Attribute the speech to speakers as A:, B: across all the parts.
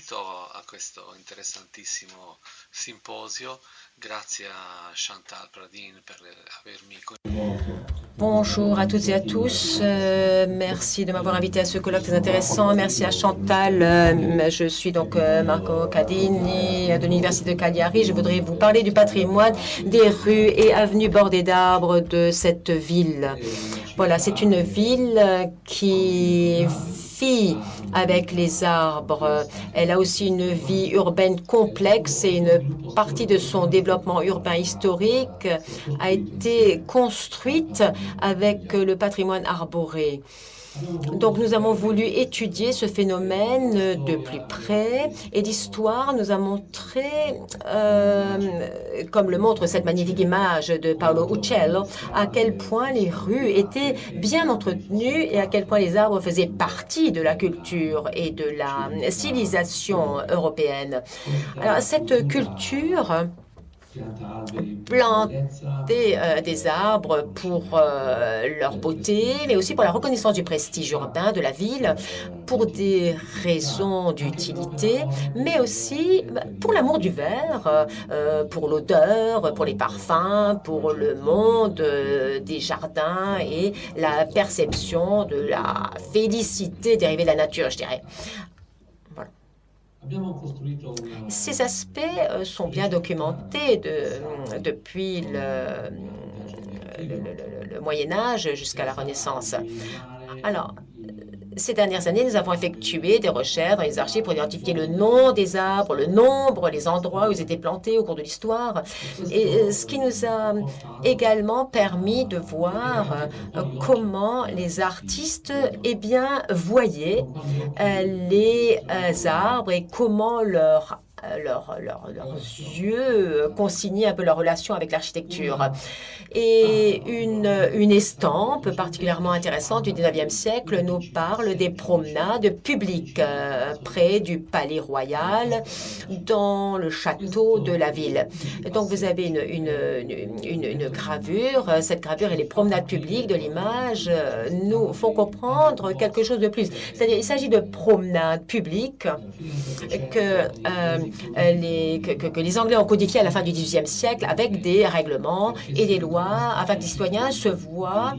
A: invito a questo interessantissimo simposio. Grazie a Chantal Pradine per avermi
B: Bonjour à toutes et à tous. Merci de m'avoir invité à ce colloque très intéressant. Merci à Chantal. Je suis donc Marco Cadini de l'Université de Cagliari. Je voudrais vous parler du patrimoine des rues et avenues bordées d'arbres de cette ville. Voilà, c'est une ville qui vit avec les arbres. Elle a aussi une vie urbaine complexe et une partie de son développement urbain historique a été construite avec le patrimoine arboré. Donc nous avons voulu étudier ce phénomène de plus près et l'histoire nous a montré, comme le montre cette magnifique image de Paolo Uccello, à quel point les rues étaient bien entretenues et à quel point les arbres faisaient partie de la culture et de la civilisation européenne. Alors cette culture planter des arbres pour leur beauté, mais aussi pour la reconnaissance du prestige urbain de la ville, pour des raisons d'utilité, mais aussi pour l'amour du vert, pour l'odeur, pour les parfums, pour le monde des jardins et la perception de la félicité dérivée de la nature, je dirais. Ces aspects sont bien documentés depuis le Moyen Âge jusqu'à la Renaissance. Alors, ces dernières années, nous avons effectué des recherches dans les archives pour identifier le nom des arbres, le nombre, les endroits où ils étaient plantés au cours de l'histoire, et ce qui nous a également permis de voir comment les artistes voyaient les arbres et comment leurs yeux consignaient un peu leur relation avec l'architecture. Et une estampe particulièrement intéressante du 19e siècle nous parle des promenades publiques près du Palais Royal, dans le château de la ville. Donc vous avez une gravure. Cette gravure et les promenades publiques de l'image nous font comprendre quelque chose de plus. C'est-à-dire il s'agit de promenades publiques que les Anglais ont codifiées à la fin du XVIIIe siècle avec des règlements et des lois afin que les citoyens se voient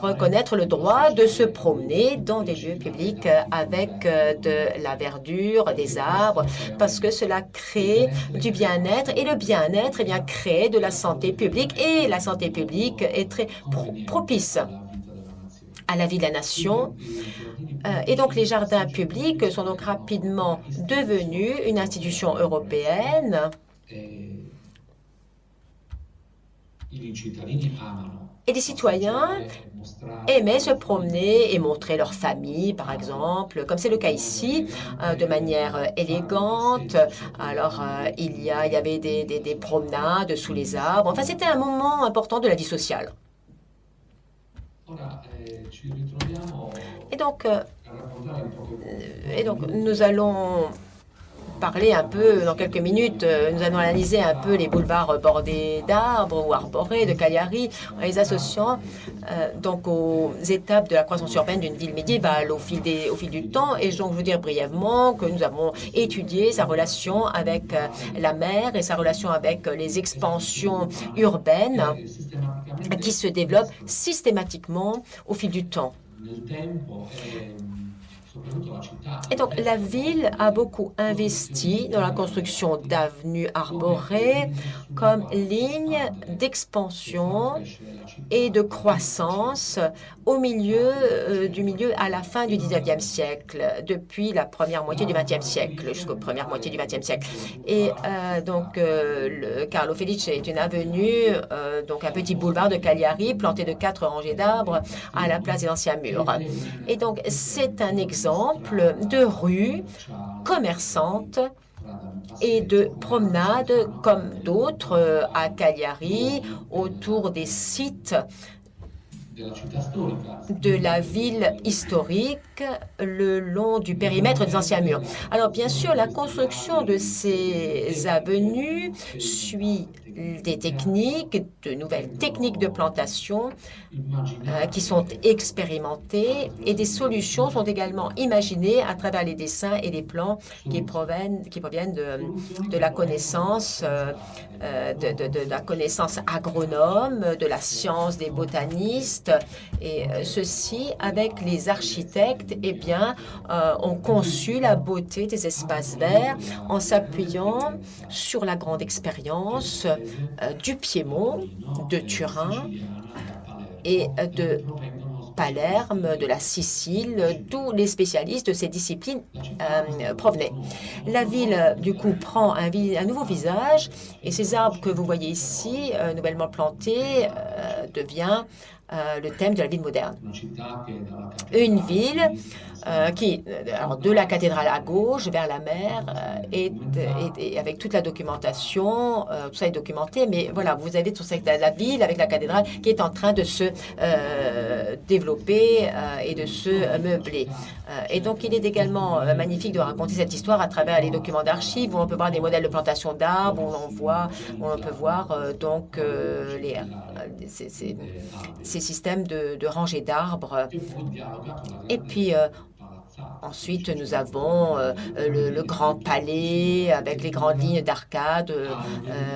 B: reconnaître le droit de se promener dans des lieux publics avec de la verdure, des arbres, parce que cela crée du bien-être et le bien-être crée de la santé publique et la santé publique est très propice à la vie de la nation. Et donc les jardins publics sont donc rapidement devenus une institution européenne. Et les citoyens aimaient se promener et montrer leur famille, par exemple, comme c'est le cas ici, de manière élégante. Alors, il y avait des promenades sous les arbres. Enfin, c'était un moment important de la vie sociale. Et donc, nous allons parler un peu dans quelques minutes. Nous allons analyser un peu les boulevards bordés d'arbres ou arborés de Cagliari en les associant donc aux étapes de la croissance urbaine d'une ville médiévale au fil du temps. Et donc, je veux dire brièvement que nous avons étudié sa relation avec la mer et sa relation avec les expansions urbaines qui se développent systématiquement au fil du temps. Et donc, la ville a beaucoup investi dans la construction d'avenues arborées comme ligne d'expansion et de croissance au milieu à la fin du 19e siècle, depuis la première moitié du 20e siècle, jusqu'aux premières moitiés du 20e siècle. Et donc, le Carlo Felice est une avenue, donc un petit boulevard de Cagliari, planté de 4 rangées d'arbres à la place des anciens murs. Et donc, c'est un exemple de rue commerçante et de promenades comme d'autres à Cagliari autour des sites de la ville historique le long du périmètre des anciens murs. Alors bien sûr, la construction de ces avenues suit des techniques, de nouvelles techniques de plantation qui sont expérimentées et des solutions sont également imaginées à travers les dessins et les plans qui proviennent de la connaissance de la connaissance agronome, de la science des botanistes, et ceci avec les architectes, eh bien, ont conçu la beauté des espaces verts en s'appuyant sur la grande expérience du Piémont, de Turin et de Palerme, de la Sicile, d'où les spécialistes de ces disciplines provenaient. La ville, du coup, prend un nouveau visage et ces arbres que vous voyez ici, nouvellement plantés, devient le thème de la ville moderne. Une ville alors de la cathédrale à gauche vers la mer et avec toute la documentation, tout ça est documenté, mais voilà, vous avez tout ça, la ville avec la cathédrale qui est en train de se développer et de se meubler. Et donc, il est également magnifique de raconter cette histoire à travers les documents d'archives où on peut voir des modèles de plantation d'arbres, où on peut voir donc ces systèmes de rangées d'arbres. Et puis, ensuite, nous avons le grand palais avec les grandes lignes d'arcades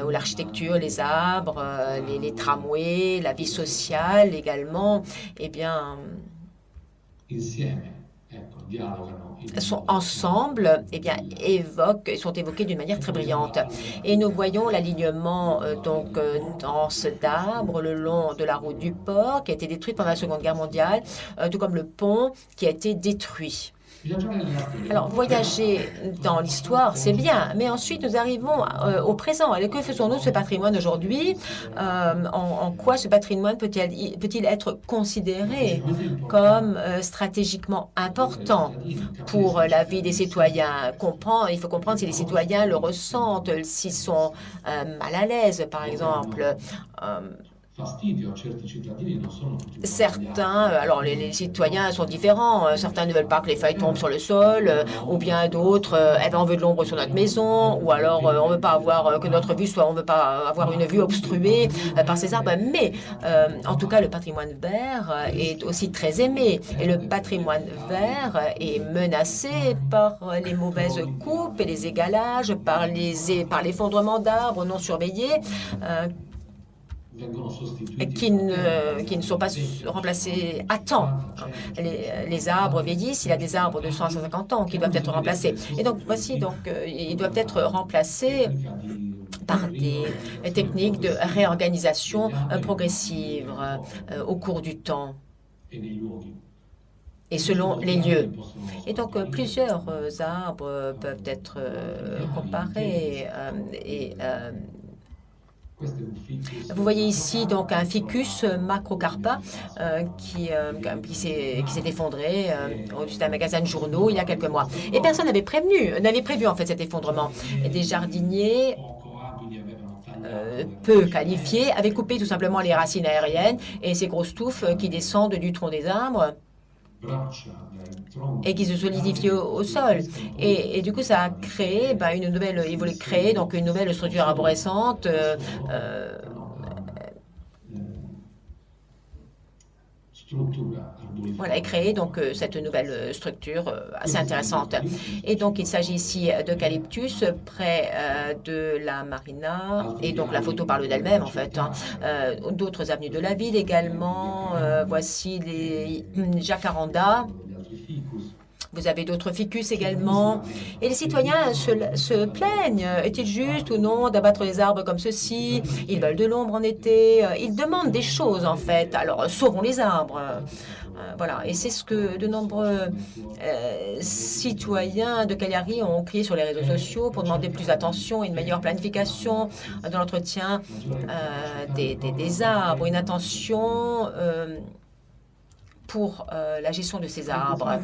B: où l'architecture, les arbres, les tramways, la vie sociale également, eh bien, sont ensemble, eh bien, sont évoqués d'une manière très brillante. Et nous voyons l'alignement dense d'arbres le long de la route du port qui a été détruite pendant la Seconde Guerre mondiale, tout comme le pont qui a été détruit. Alors, voyager dans l'histoire, c'est bien, mais ensuite nous arrivons au présent. Et que faisons-nous de ce patrimoine aujourd'hui? En quoi ce patrimoine peut-il être considéré comme stratégiquement important pour la vie des citoyens? Il faut comprendre si les citoyens le ressentent, s'ils sont mal à l'aise, par exemple. Certains, alors les citoyens sont différents. Certains ne veulent pas que les feuilles tombent sur le sol, ou bien d'autres, on veut de l'ombre sur notre maison, ou alors on veut pas avoir que notre vue on veut pas avoir une vue obstruée par ces arbres. Mais en tout cas, le patrimoine vert est aussi très aimé, et le patrimoine vert est menacé par les mauvaises coupes et les égalages, par l'effondrement d'arbres non surveillés. Qui ne sont pas remplacés à temps. Les arbres vieillissent, il y a des arbres de 100 à 150 ans qui doivent être remplacés. Et donc, voici, ils doivent être remplacés par des techniques de réorganisation progressive au cours du temps et selon les lieux. Et donc, plusieurs arbres peuvent être comparés vous voyez ici donc un ficus macrocarpa qui s'est effondré au-dessus d'un magasin de journaux il y a quelques mois. Et personne n'avait prévu en fait cet effondrement. Et des jardiniers peu qualifiés avaient coupé tout simplement les racines aériennes et ces grosses touffes qui descendent du tronc des arbres et qui se solidifient au sol. Et du coup, ça a créé ils voulaient créer donc une nouvelle structure arborescente voilà, et créer donc cette nouvelle structure assez intéressante. Et donc, il s'agit ici d'eucalyptus près de la marina, et donc la photo parle d'elle-même en fait. D'autres avenues de la ville également. Voici les jacarandas. Vous avez d'autres ficus également. Et les citoyens se plaignent. Est-il juste ou non d'abattre les arbres comme ceci? Ils veulent de l'ombre en été. Ils demandent des choses, en fait. Alors, sauvons les arbres. Voilà. Et c'est ce que de nombreux citoyens de Cagliari ont crié sur les réseaux sociaux pour demander plus d'attention et une meilleure planification dans l'entretien des arbres, une attention pour la gestion de ces arbres.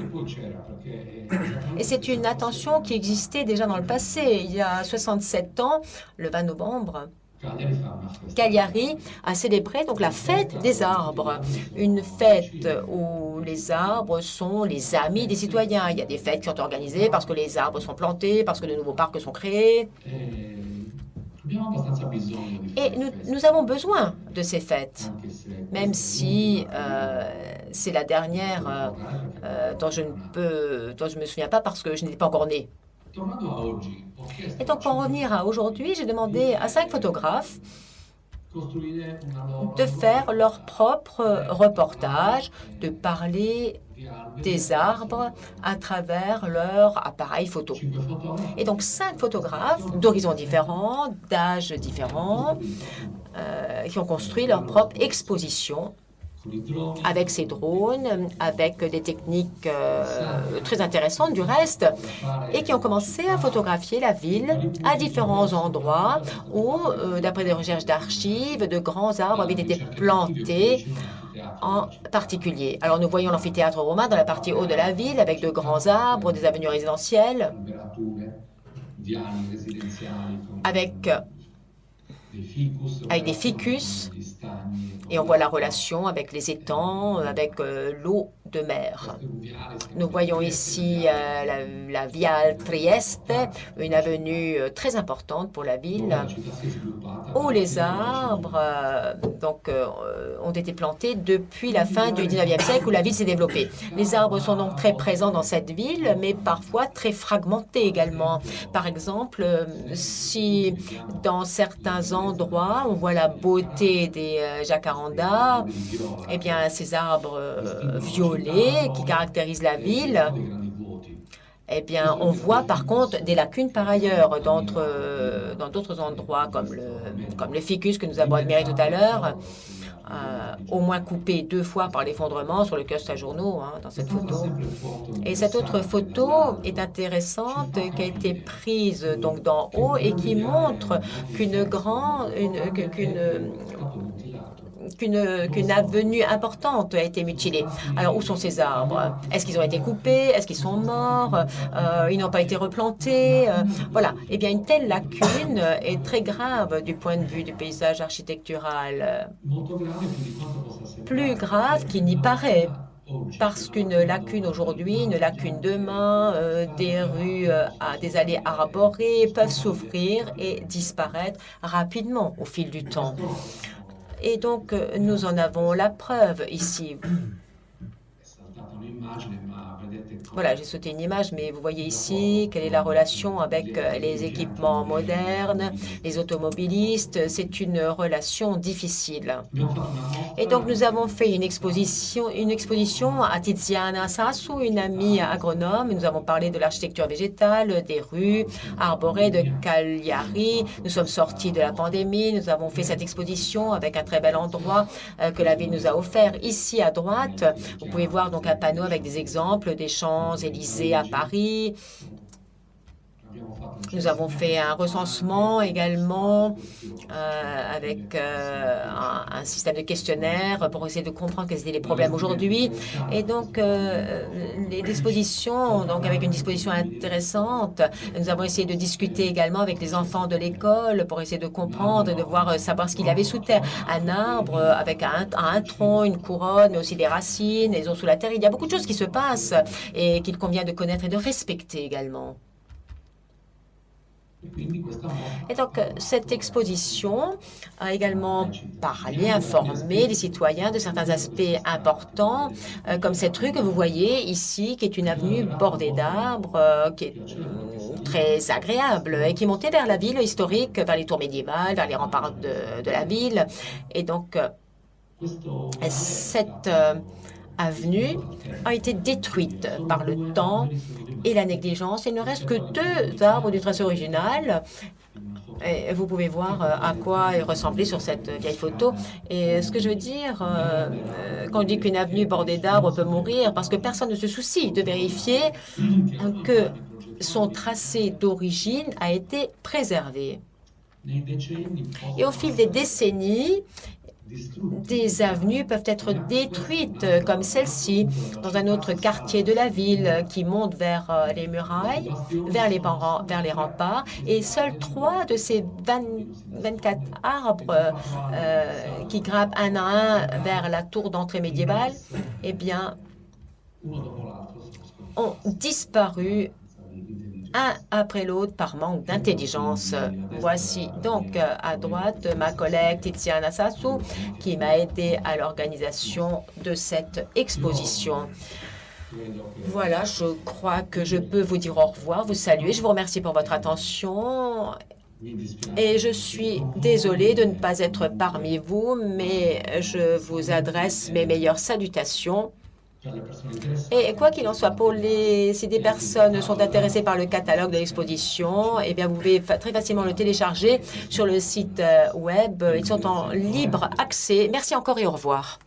B: Et c'est une attention qui existait déjà dans le passé. Il y a 67 ans, le 20 novembre, Cagliari a célébré donc la fête des arbres, une fête où les arbres sont les amis des citoyens. Il y a des fêtes qui sont organisées parce que les arbres sont plantés, parce que de nouveaux parcs sont créés. Et nous avons besoin de ces fêtes, même si c'est la dernière dont je me souviens pas parce que je n'étais pas encore née. Et donc, pour en revenir à aujourd'hui, j'ai demandé à 5 photographes de faire leur propre reportage, de parler des arbres à travers leur appareil photo. Et donc 5 photographes d'horizons différents, d'âges différents, qui ont construit leur propre exposition avec ces drones, avec des techniques très intéressantes du reste, et qui ont commencé à photographier la ville à différents endroits où, d'après des recherches d'archives, de grands arbres avaient été plantés en particulier. Alors nous voyons l'amphithéâtre romain dans la partie haute de la ville avec de grands arbres, des avenues résidentielles, avec des ficus, et on voit la relation avec les étangs, avec l'eau de mer. Nous voyons ici la Via Trieste, une avenue très importante pour la ville, où les arbres ont été plantés depuis la fin du 19e siècle, où la ville s'est développée. Les arbres sont donc très présents dans cette ville, mais parfois très fragmentés également. Par exemple, si dans certains endroits, on voit la beauté des jacarandas, eh bien, ces arbres violets qui caractérisent la ville, eh bien, on voit par contre des lacunes par ailleurs dans d'autres endroits, comme le ficus que nous avons admiré tout à l'heure, au moins coupé 2 fois par l'effondrement sur le kiosque à journaux, dans cette photo. Et cette autre photo est intéressante, qui a été prise donc d'en haut et qui montre qu'une avenue importante a été mutilée. Alors, où sont ces arbres? Est-ce qu'ils ont été coupés? Est-ce qu'ils sont morts? Ils n'ont pas été replantés? Voilà. Eh bien, une telle lacune est très grave du point de vue du paysage architectural. Plus grave qu'il n'y paraît. Parce qu'une lacune aujourd'hui, une lacune demain, des rues, des allées arborées peuvent s'ouvrir et disparaître rapidement au fil du temps. Et donc, nous en avons la preuve ici. Voilà, j'ai sauté une image, mais vous voyez ici quelle est la relation avec les équipements modernes, les automobilistes. C'est une relation difficile. Et donc, nous avons fait une exposition à Tiziana Sassou, une amie agronome. Nous avons parlé de l'architecture végétale, des rues arborées de Cagliari. Nous sommes sortis de la pandémie. Nous avons fait cette exposition avec un très bel endroit que la ville nous a offert. Ici, à droite, vous pouvez voir donc un panneau avec des exemples des Champs-Élysées à Paris. Nous avons fait un recensement également avec un système de questionnaire pour essayer de comprendre quels étaient les problèmes aujourd'hui. Et donc, les dispositions, donc avec une disposition intéressante, nous avons essayé de discuter également avec les enfants de l'école pour essayer de comprendre, de savoir ce qu'il y avait sous terre. Un arbre avec un tronc, une couronne, mais aussi des racines, les os sous la terre. Il y a beaucoup de choses qui se passent et qu'il convient de connaître et de respecter également. Et donc, cette exposition a également parlé, informé les citoyens de certains aspects importants, comme cette rue que vous voyez ici, qui est une avenue bordée d'arbres, qui est très agréable et qui montait vers la ville historique, vers les tours médiévales, vers les remparts de la ville. Et donc, cette avenue a été détruite par le temps et la négligence. Il ne reste que 2 arbres du tracé original. Et vous pouvez voir à quoi il ressemblait sur cette vieille photo. Et ce que je veux dire, quand on dit qu'une avenue bordée d'arbres peut mourir, parce que personne ne se soucie de vérifier que son tracé d'origine a été préservé. Et au fil des décennies, des avenues peuvent être détruites, comme celle-ci, dans un autre quartier de la ville qui monte vers les murailles, vers les remparts, et seuls 3 de ces 24 arbres qui grimpent un à un vers la tour d'entrée médiévale, eh bien, ont disparu un après l'autre par manque d'intelligence. Voici donc à droite ma collègue Tiziana Sassou qui m'a aidé à l'organisation de cette exposition. Voilà, je crois que je peux vous dire au revoir, vous saluer. Je vous remercie pour votre attention. Et je suis désolée de ne pas être parmi vous, mais je vous adresse mes meilleures salutations. Et quoi qu'il en soit, si des personnes sont intéressées par le catalogue de l'exposition, eh bien, vous pouvez très facilement le télécharger sur le site web. Ils sont en libre accès. Merci encore et au revoir.